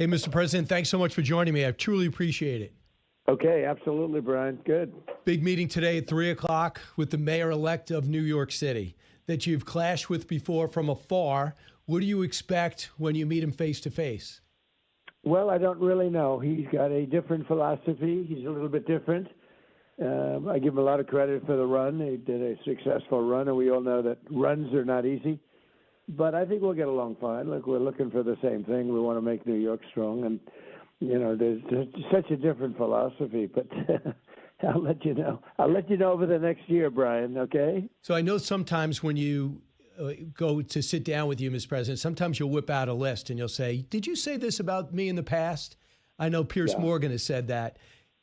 Hey, Mr. President, thanks so much for joining me. I truly appreciate it. Okay, absolutely, Brian. Good. Big meeting today at 3 o'clock with the mayor-elect of New York City that you've clashed with before from afar. What do you expect when you meet him face to face? Well, I don't really know. He's got a different philosophy. He's a little bit different. I give him a lot of credit for the run. He did a successful run, and we all know that runs are not easy. But I think we'll get along fine. Look, we're looking for the same thing. We want to make New York strong. And, you know, there's such a different philosophy. But I'll let you know. I'll let you know over the next year, Brian, okay? So I know sometimes when you go to sit down with you, Mr. President, sometimes you'll whip out a list and you'll say, did you say this about me in the past? I know Piers Morgan has said that.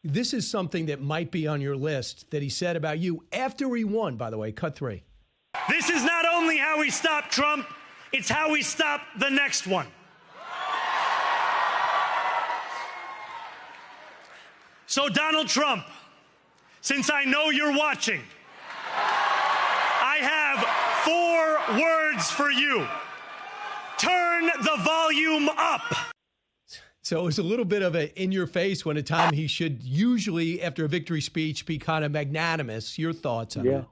This is something that might be on your list that he said about you after he won, by the way. Cut 3. This is not only how we stop Trump, it's how we stop the next one. So, Donald Trump, since I know you're watching, I have 4 words for you. Turn the volume up. So it was a little bit of a in your face when a time he should usually, after a victory speech, be kind of magnanimous. Your thoughts on that?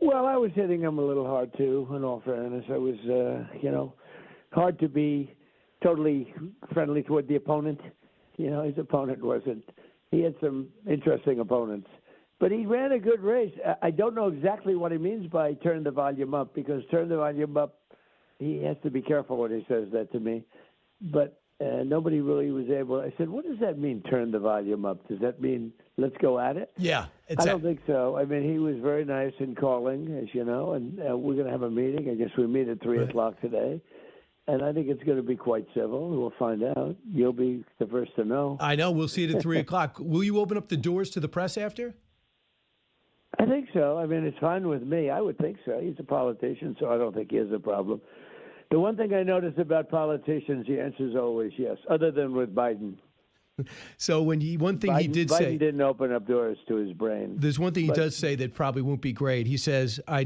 Well, I was hitting him a little hard, too, in all fairness. I was, hard to be totally friendly toward the opponent. You know, his opponent wasn't. He had some interesting opponents. But he ran a good race. I don't know exactly what he means by turn the volume up, because turn the volume up, he has to be careful when he says that to me. But nobody really was able. I said, what does that mean, turn the volume up? Does that mean let's go at it? Yeah. I don't think so. I mean, he was very nice in calling, as you know, and we're going to have a meeting. I guess we meet at 3 o'clock today. And I think it's going to be quite civil. We'll find out. You'll be the first to know. I know. We'll see it at 3 o'clock. Will you open up the doors to the press after? I think so. I mean, it's fine with me. I would think so. He's a politician, so I don't think he has a problem. The one thing I notice about politicians, the answer is always yes, other than with Biden. So one thing he did say, Biden didn't open up doors to his brain. There's one thing he does say that probably won't be great. He says, I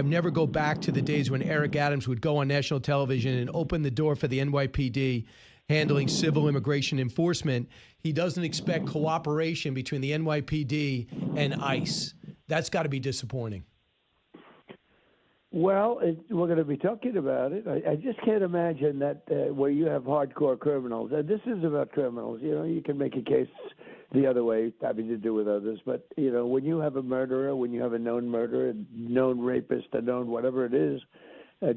never go back to the days when Eric Adams would go on national television and open the door for the NYPD handling civil immigration enforcement. He doesn't expect cooperation between the NYPD and ICE. That's got to be disappointing. Well, we're going to be talking about it. I just can't imagine that where you have hardcore criminals, and this is about criminals, you know, you can make a case the other way, having to do with others. But, you know, when you have a murderer, when you have a known murderer, a known rapist, a known whatever it is,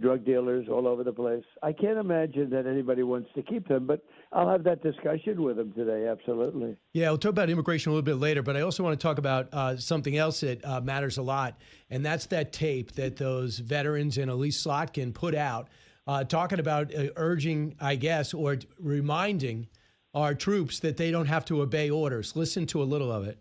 drug dealers all over the place, I can't imagine that anybody wants to keep them. But I'll have that discussion with them today, absolutely. Yeah, we'll talk about immigration a little bit later, but I also want to talk about something else that matters a lot, and that's that tape that those veterans and Elise Slotkin put out talking about urging, I guess, or reminding our troops that they don't have to obey orders. Listen to a little of it.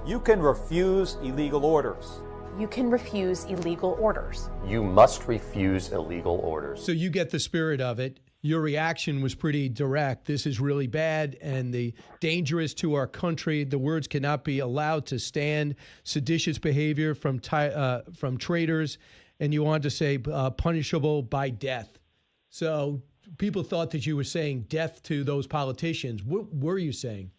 You can refuse illegal orders. You can refuse illegal orders. You must refuse illegal orders. So you get the spirit of it. Your reaction was pretty direct. This is really bad and dangerous to our country. The words cannot be allowed to stand. Seditious behavior from traitors, and you wanted to say punishable by death. So people thought that you were saying death to those politicians. What were you saying?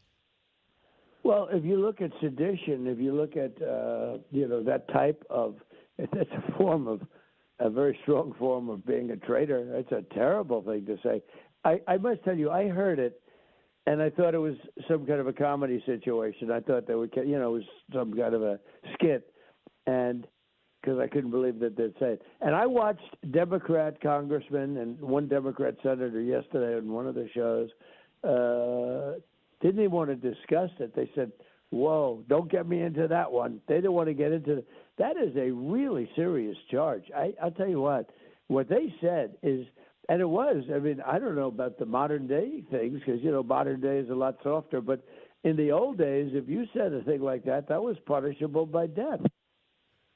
Well, if you look at sedition, if you look at, that type of, it's a very strong form of being a traitor. It's a terrible thing to say. I must tell you, I heard it, and I thought it was some kind of a comedy situation. I thought it was some kind of a skit, and because I couldn't believe that they'd say it. And I watched Democrat congressmen and one Democrat senator yesterday on one of the shows, didn't even want to discuss it. They said, whoa, don't get me into that one. They didn't want to get into it. That is a really serious charge. I'll tell you what they said is, and it was, I mean, I don't know about the modern day things because, modern day is a lot softer. But in the old days, if you said a thing like that, that was punishable by death.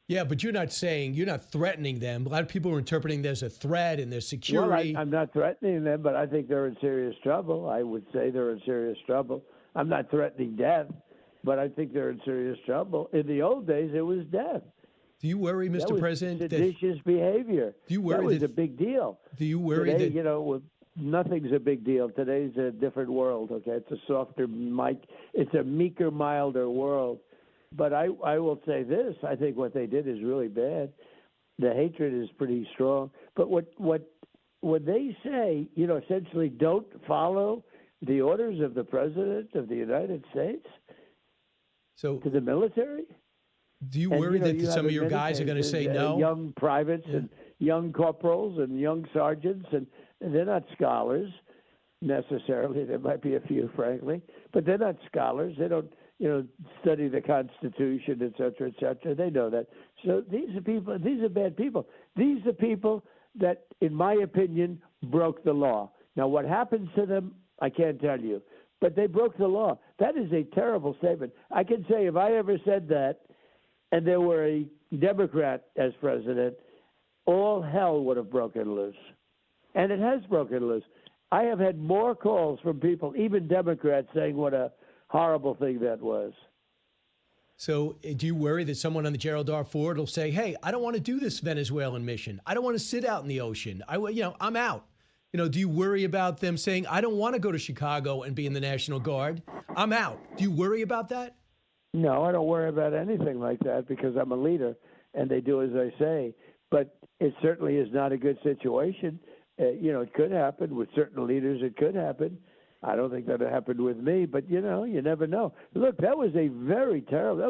Yeah, but you're not threatening them. A lot of people are interpreting there's a threat and there's security. Well, I'm not threatening them, but I think they're in serious trouble. I would say they're in serious trouble. I'm not threatening death, but I think they're in serious trouble. In the old days, it was death. Do you worry, Mr. President? Seditious behavior. Do you worry that was a big deal. Do you worry today, that with nothing's a big deal. Today's a different world. Okay, it's a softer, it's a meeker, milder world. But I will say this: I think what they did is really bad. The hatred is pretty strong. But what they say, essentially, don't follow the orders of the President of the United States to the military. Do you worry that some of your guys are going to say no? Young privates and young corporals and young sergeants, and they're not scholars necessarily. There might be a few, frankly, but they're not scholars. They don't, study the Constitution, et cetera, et cetera. They know that. So these are people. These are bad people. These are people that, in my opinion, broke the law. Now, what happens to them, I can't tell you, but they broke the law. That is a terrible statement. I can say if I ever said that, and there were a Democrat as president, all hell would have broken loose. And it has broken loose. I have had more calls from people, even Democrats, saying what a horrible thing that was. So do you worry that someone on the Gerald R. Ford will say, hey, I don't want to do this Venezuelan mission. I don't want to sit out in the ocean. I'm out. Do you worry about them saying, I don't want to go to Chicago and be in the National Guard? I'm out. Do you worry about that? No, I don't worry about anything like that because I'm a leader and they do as I say. But it certainly is not a good situation. It could happen with certain leaders. It could happen. I don't think that happened with me, but you never know. Look, that was a very terrible.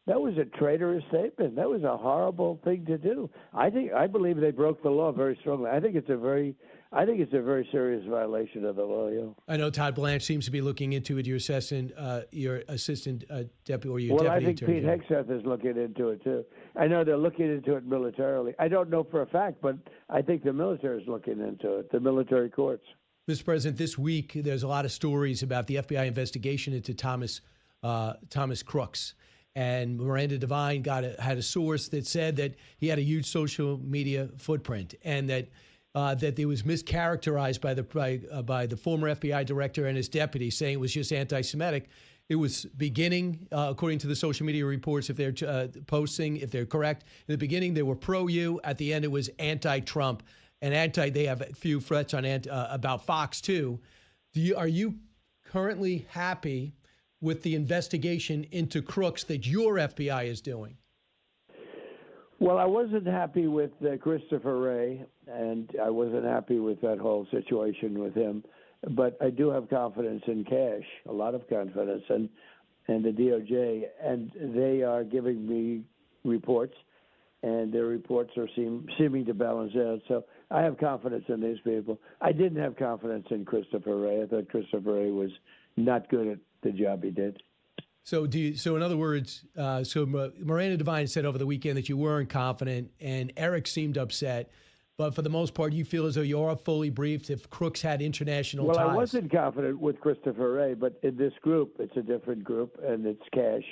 That was a traitorous statement. That was a horrible thing to do. I believe they broke the law very strongly. I think it's a very serious violation of the law. Yeah. I know Todd Blanche seems to be looking into it. Your assistant deputy, or your well, deputy I think attorney. Pete Hegseth is looking into it too. I know they're looking into it militarily. I don't know for a fact, but I think the military is looking into it. The military courts. Mr. President, this week there's a lot of stories about the FBI investigation into Thomas Crooks. And Miranda Devine had a source that said that he had a huge social media footprint, and that it was mischaracterized by the former FBI director and his deputy, saying it was just anti-Semitic. It was beginning, according to the social media reports, if they're posting, if they're correct. In the beginning, they were pro-you. At the end, it was anti-Trump. And they have a few threats about Fox, too. Are you currently happy with the investigation into Crooks that your FBI is doing? Well, I wasn't happy with Christopher Wray, and I wasn't happy with that whole situation with him. But I do have confidence in Cash, a lot of confidence, and the DOJ, and they are giving me reports, and their reports are seeming to balance out. So I have confidence in these people. I didn't have confidence in Christopher Wray. I thought Christopher Wray was not good at the job he did. So in other words, Miranda Devine said over the weekend that you weren't confident, and Eric seemed upset. But for the most part, you feel as though you are fully briefed if Crooks had international ties. Well, I wasn't confident with Christopher Wray, but in this group, it's a different group, and it's Cash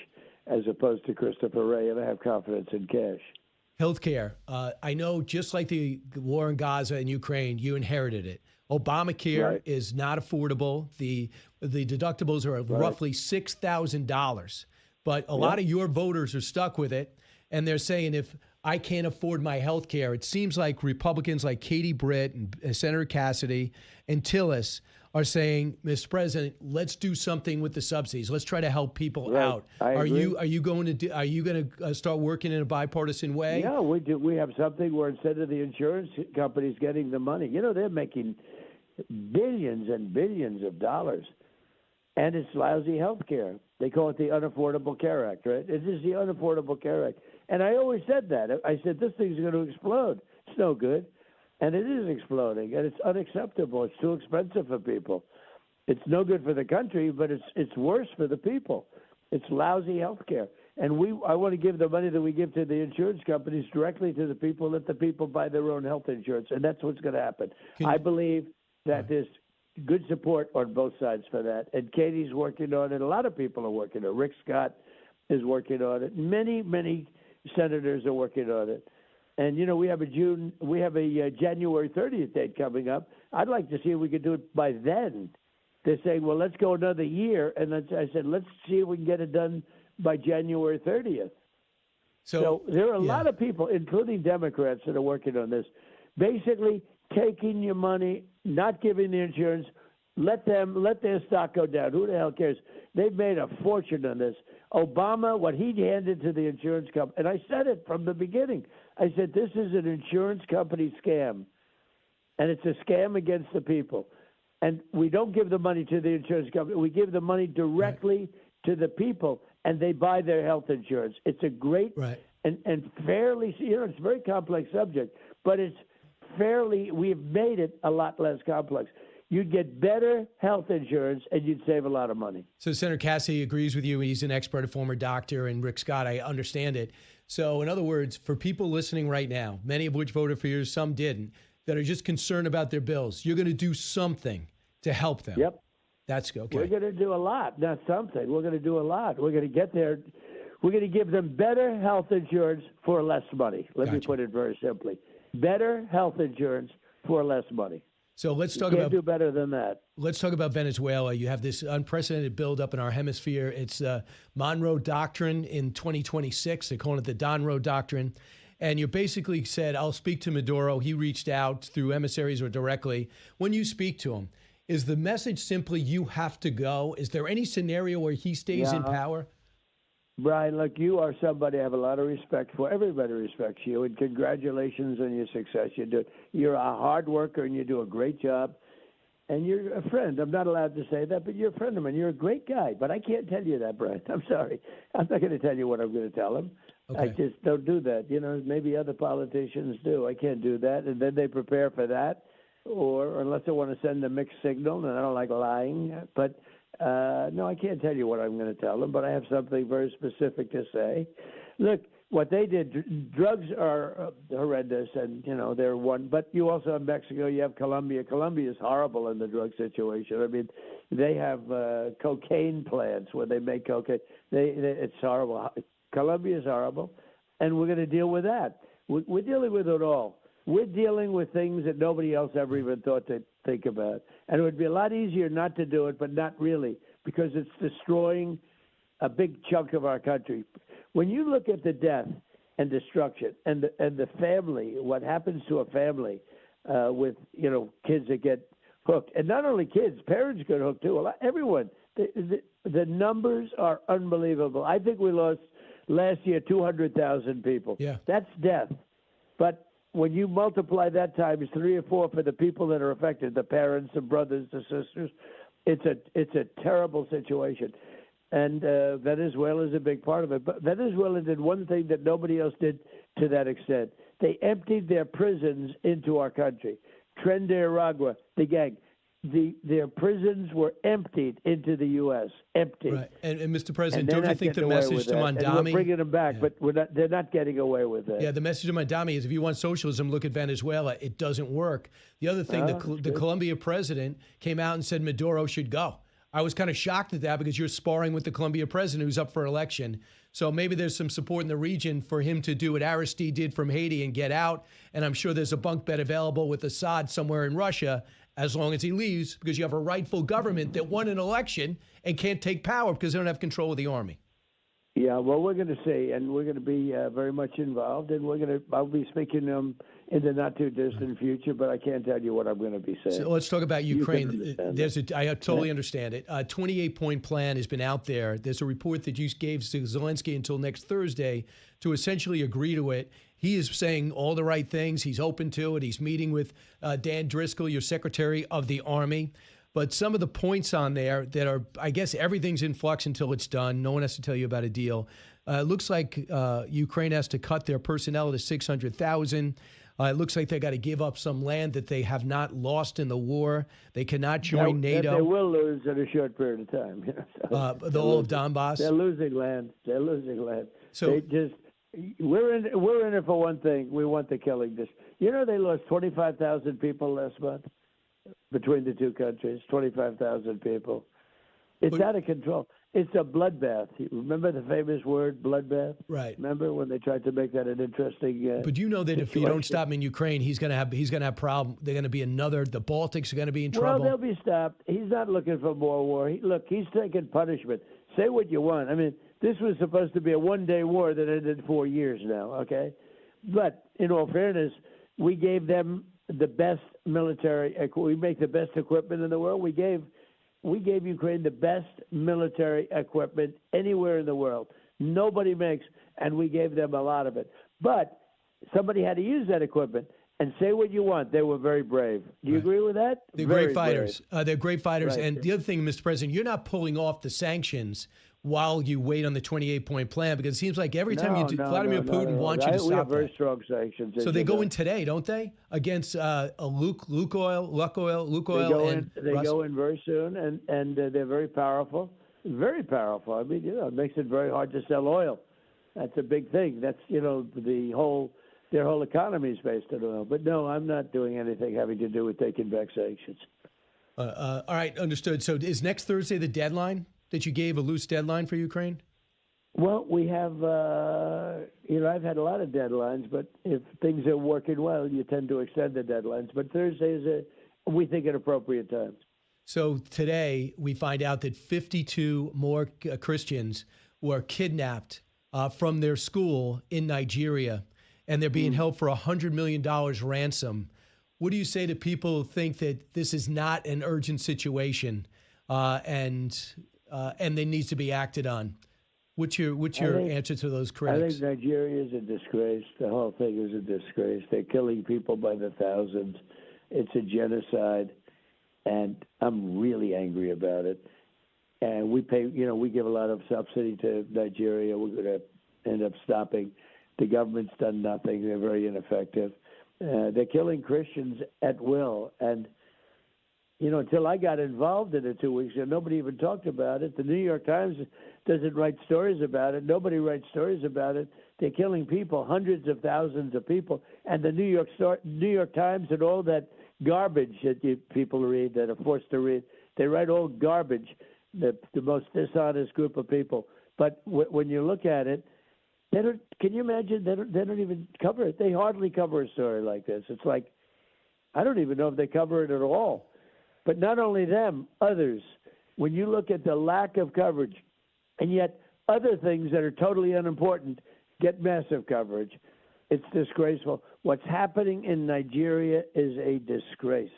as opposed to Christopher Wray, and I have confidence in Cash. Healthcare. I know just like the war in Gaza and Ukraine, you inherited it. Obamacare is not affordable. The deductibles are roughly $6,000. But a lot of your voters are stuck with it, and they're saying if I can't afford my health care, it seems like Republicans like Katie Britt and Senator Cassidy and Tillis are saying, Mr. President, let's do something with the subsidies. Let's try to help people out. Are you going to start working in a bipartisan way? Yeah, we do. We have something where instead of the insurance companies getting the money, they're making billions and billions of dollars, and it's lousy health care. They call it the Unaffordable Care Act, right? It is the Unaffordable Care Act. And I always said that. I said, this thing's going to explode. It's no good. And it is exploding, and it's unacceptable. It's too expensive for people. It's no good for the country, but it's worse for the people. It's lousy health care. And I want to give the money that we give to the insurance companies directly to the people, let the people buy their own health insurance, and that's what's going to happen. I believe that there's good support on both sides for that. And Katie's working on it. A lot of people are working on it. Rick Scott is working on it. Many, many senators are working on it. And, we have a January 30th date coming up. I'd like to see if we could do it by then. They're saying, well, let's go another year. And I said, let's see if we can get it done by January 30th. So there are a lot of people, including Democrats, that are working on this. Basically, taking your money, not giving the insurance. Let their stock go down. Who the hell cares? They've made a fortune on this. Obama, what he handed to the insurance company, and I said it from the beginning. I said, this is an insurance company scam, and it's a scam against the people. And we don't give the money to the insurance company. We give the money directly to the people, and they buy their health insurance. It's a great and fairly, it's a very complex subject, but it's fairly, we've made it a lot less complex. You'd get better health insurance, and you'd save a lot of money. So Senator Cassidy agrees with you. He's an expert, a former doctor, and Rick Scott, I understand it. So in other words, for people listening right now, many of which voted for you, some didn't, that are just concerned about their bills, you're going to do something to help them. Yep. That's okay. We're going to do a lot, not something. We're going to do a lot. We're going to get there. We're going to give them better health insurance for less money. Let me put it very simply. Better health insurance for less money. So let's talk about. about. Do better than that. Let's talk about Venezuela. You have this unprecedented buildup in our hemisphere. It's Monroe Doctrine in 2026. They're calling it the Donroe Doctrine. And you basically said, I'll speak to Maduro. He reached out through emissaries or directly. When you speak to him, is the message simply you have to go? Is there any scenario where he stays in power? Brian, look, you are somebody I have a lot of respect for. Everybody respects you, and congratulations on your success. You're a hard worker, and you do a great job. And you're a friend. I'm not allowed to say that, but you're a friend of mine. You're a great guy, but I can't tell you that, Brian. I'm sorry. I'm not going to tell you what I'm going to tell him. Okay. I just don't do that. Maybe other politicians do. I can't do that. And then they prepare for that, or unless I want to send a mixed signal, and I don't like lying. But no, I can't tell you what I'm going to tell them, but I have something very specific to say. Look, what they did, drugs are horrendous, and, they're one. But you also have Mexico, you have Colombia. Colombia is horrible in the drug situation. I mean, they have cocaine plants where they make cocaine. It's horrible. Colombia is horrible, and we're going to deal with that. We're dealing with it all. We're dealing with things that nobody else ever even thought to think about. And it would be a lot easier not to do it, but not really, because it's destroying a big chunk of our country. When you look at the death and destruction and the family, what happens to a family with, kids that get hooked, and not only kids, parents get hooked too, everyone. The numbers are unbelievable. I think we lost last year 200,000 people. Yeah. That's death. But when you multiply that times 3 or 4 for the people that are affected, the parents, the brothers, the sisters, it's a terrible situation. And Venezuela is a big part of it. But Venezuela did one thing that nobody else did to that extent. They emptied their prisons into our country. Tren de Aragua, the gang. Their prisons were emptied into the U.S. Emptied. Right. And Mr. President, don't you think the message to Mamdani? And we're bringing them back, but they're not getting away with it. Yeah, the message to Mamdani is if you want socialism, look at Venezuela. It doesn't work. The other thing, the Colombian president came out and said Maduro should go. I was kind of shocked at that because you're sparring with the Colombian president who's up for election. So maybe there's some support in the region for him to do what Aristide did from Haiti and get out. And I'm sure there's a bunk bed available with Assad somewhere in Russia as long as he leaves, because you have a rightful government that won an election and can't take power because they don't have control of the army. Yeah, well, we're going to see, and we're going to be very much involved, and I'll be speaking in the not too distant future, but I can't tell you what I'm going to be saying. So let's talk about Ukraine. I totally understand it. A 28-point plan has been out there. There's a report that you gave to Zelensky until next Thursday to essentially agree to it. He is saying all the right things. He's open to it. He's meeting with Dan Driscoll, your Secretary of the Army. But some of the points on there that are, I guess everything's in flux until it's done. No one has to tell you about a deal. It looks like Ukraine has to cut their personnel to 600,000. It looks like they got to give up some land that they have not lost in the war. They cannot join NATO. That they will lose in a short period of time. The whole of Donbass. They're losing land. So we're in it for one thing. We want the killing. They lost 25,000 people last month between the two countries. 25,000 people. It's out of control. It's a bloodbath. Remember the famous word, bloodbath? Right. Remember when they tried to make that an interesting But you know that if you don't stop him in Ukraine, he's going to have problem. They're going to be the Baltics are going to be in trouble. Well, they'll be stopped. He's not looking for more war. He's taking punishment. Say what you want. I mean, this was supposed to be a one-day war that ended 4 years now, okay? But in all fairness, we gave them the best military. We make the best equipment in the world. We gave Ukraine the best military equipment anywhere in the world. Nobody makes, and we gave them a lot of it. But somebody had to use that equipment. And say what you want. They were very brave. Do you agree with that? They're very great fighters. They're great fighters. Right. And the other thing, Mr. President, you're not pulling off the sanctions while you wait on the 28-point plan, because it seems like every time you do, Vladimir Putin wants you to stop We have very that. strong sanctions. So they go in today, don't they? Against Lukoil, and they go in very soon, and they're very powerful. Very powerful. I mean, it makes it very hard to sell oil. That's a big thing. That's, their whole economy is based on oil. But no, I'm not doing anything having to do with taking back sanctions. All right, understood. So is next Thursday the deadline that you gave, a loose deadline for Ukraine? Well, we have, I've had a lot of deadlines, but if things are working well, you tend to extend the deadlines. But Thursday is, we think, an appropriate time. So today we find out that 52 more Christians were kidnapped from their school in Nigeria, and they're being held for $100 million ransom. What do you say to people who think that this is not an urgent situation and there needs to be acted on? What's your answer to those critics? I think Nigeria is a disgrace. The whole thing is a disgrace. They're killing people by the thousands. It's a genocide, and I'm really angry about it. And we pay, we give a lot of subsidy to Nigeria. We're going to end up stopping. The government's done nothing. They're very ineffective. They're killing Christians at will. And, until I got involved in it 2 weeks ago, nobody even talked about it. The New York Times doesn't write stories about it. Nobody writes stories about it. They're killing people, hundreds of thousands of people. And the New York Times and all that garbage that people read, that are forced to read, they write all garbage, the most dishonest group of people. But when you look at it, can you imagine? They don't even cover it. They hardly cover a story like this. It's like, I don't even know if they cover it at all. But not only them, others. When you look at the lack of coverage, and yet other things that are totally unimportant get massive coverage, it's disgraceful. What's happening in Nigeria is a disgrace.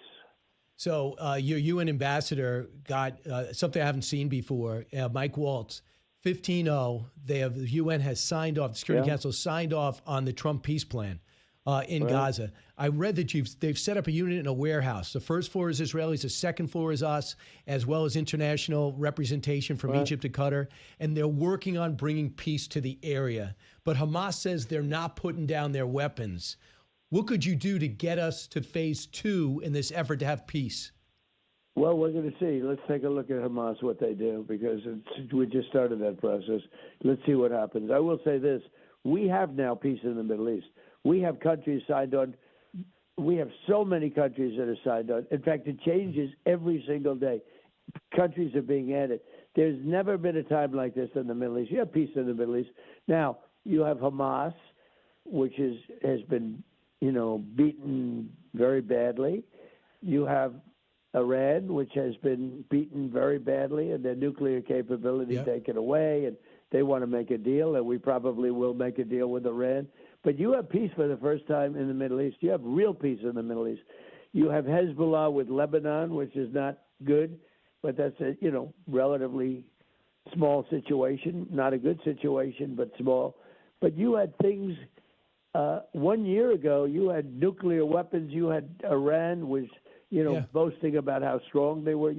So your UN ambassador got something I haven't seen before, Mike Waltz. 15-0, the UN has signed off, the Security Council signed off on the Trump peace plan in Gaza. I read that they've set up a unit in a warehouse. The first floor is Israelis, the second floor is us, as well as international representation from Egypt and Qatar, and they're working on bringing peace to the area. But Hamas says they're not putting down their weapons. What could you do to get us to phase 2 in this effort to have peace? Well, we're going to see. Let's take a look at Hamas, what they do, because we just started that process. Let's see what happens. I will say this. We have now peace in the Middle East. We have countries signed on. We have so many countries that are signed on. In fact, it changes every single day. Countries are being added. There's never been a time like this in the Middle East. You have peace in the Middle East. Now, you have Hamas, which has been, beaten very badly. You have Iran, which has been beaten very badly, and their nuclear capability taken away, and they want to make a deal, and we probably will make a deal with Iran. But you have peace for the first time in the Middle East. You have real peace in the Middle East. You have Hezbollah with Lebanon, which is not good, but that's a relatively small situation, not a good situation, but small. But you had things 1 year ago. You had nuclear weapons. You had Iran was boasting about how strong they were.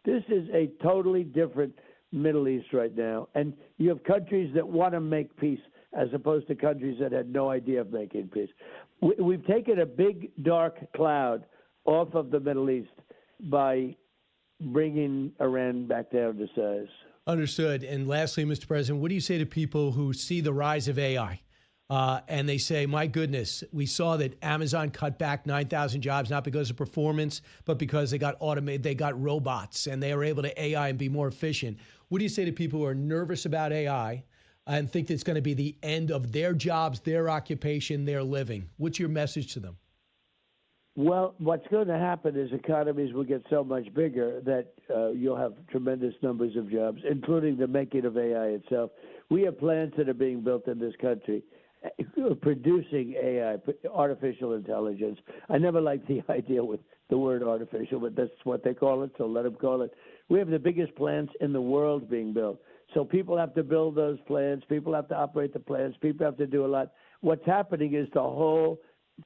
This is a totally different Middle East right now, and you have countries that want to make peace as opposed to countries that had no idea of making peace. We've taken a big dark cloud off of the Middle East by bringing Iran back down to size. Understood. And lastly, Mr. President, what do you say to people who see the rise of AI? And they say, my goodness, we saw that Amazon cut back 9,000 jobs, not because of performance, but because they got automated, they got robots, and they were able to AI and be more efficient. What do you say to people who are nervous about AI and think that it's going to be the end of their jobs, their occupation, their living? What's your message to them? Well, what's going to happen is economies will get so much bigger that you'll have tremendous numbers of jobs, including the making of AI itself. We have plants that are being built in this country. producing AI, artificial intelligence. I never liked the idea with the word artificial, but that's what they call it, so let them call it. We have the biggest plants in the world being built. So people have to build those plants. People have to operate the plants. People have to do a lot. What's happening is the whole,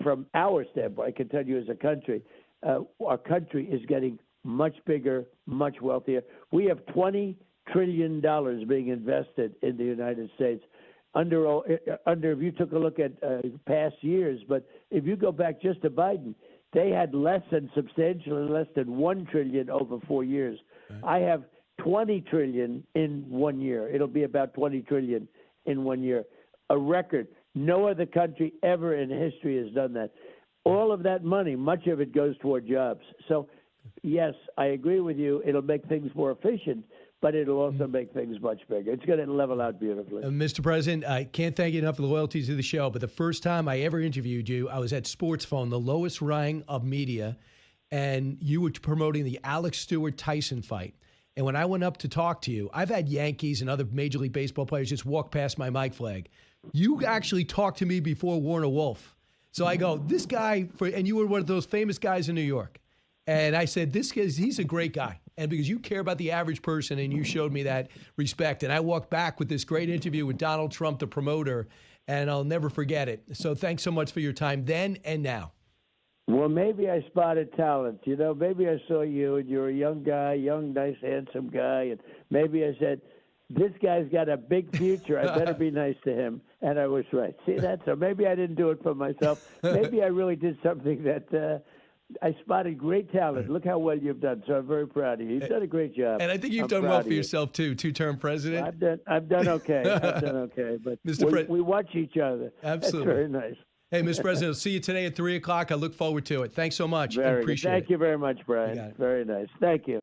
from our standpoint, I can tell you as a country, our country is getting much bigger, much wealthier. We have $20 trillion being invested in the United States. Under if you took a look at past years, but if you go back just to Biden, they had substantially less than $1 trillion over 4 years. Right. I have $20 trillion in 1 year. It'll be about $20 trillion in 1 year, a record. No other country ever in history has done that. All of that money, much of it goes toward jobs. So, yes, I agree with you. It'll make things more efficient, but it'll also make things much bigger. It's going to level out beautifully. Mr. President, I can't thank you enough for the loyalties to the show, but the first time I ever interviewed you, I was at Sports Phone, the lowest rung of media, and you were promoting the Alex Stewart-Tyson fight. And when I went up to talk to you, I've had Yankees and other Major League Baseball players just walk past my mic flag. You actually talked to me before Warner Wolf. So I go, this guy, and you were one of those famous guys in New York. And I said, he's a great guy. And because you care about the average person and you showed me that respect. And I walked back with this great interview with Donald Trump, the promoter, and I'll never forget it. So thanks so much for your time then and now. Well, maybe I spotted talent. You know, maybe I saw you and you're a young guy, nice, handsome guy. And maybe I said, this guy's got a big future. I better be nice to him. And I was right. See that? So maybe I didn't do it for myself. Maybe I really did something that I spotted great talent. Look how well you've done. So I'm very proud of you. You've done a great job. And I think you've done well for yourself, too. Two-term president. I've done okay. I've done okay. But we watch each other. Absolutely. That's very nice. Hey, Mr. President, I'll see you today at 3 o'clock. I look forward to it. Thanks so much. Very I appreciate good. Thank it. you very much, Brian. Very nice. Thank you.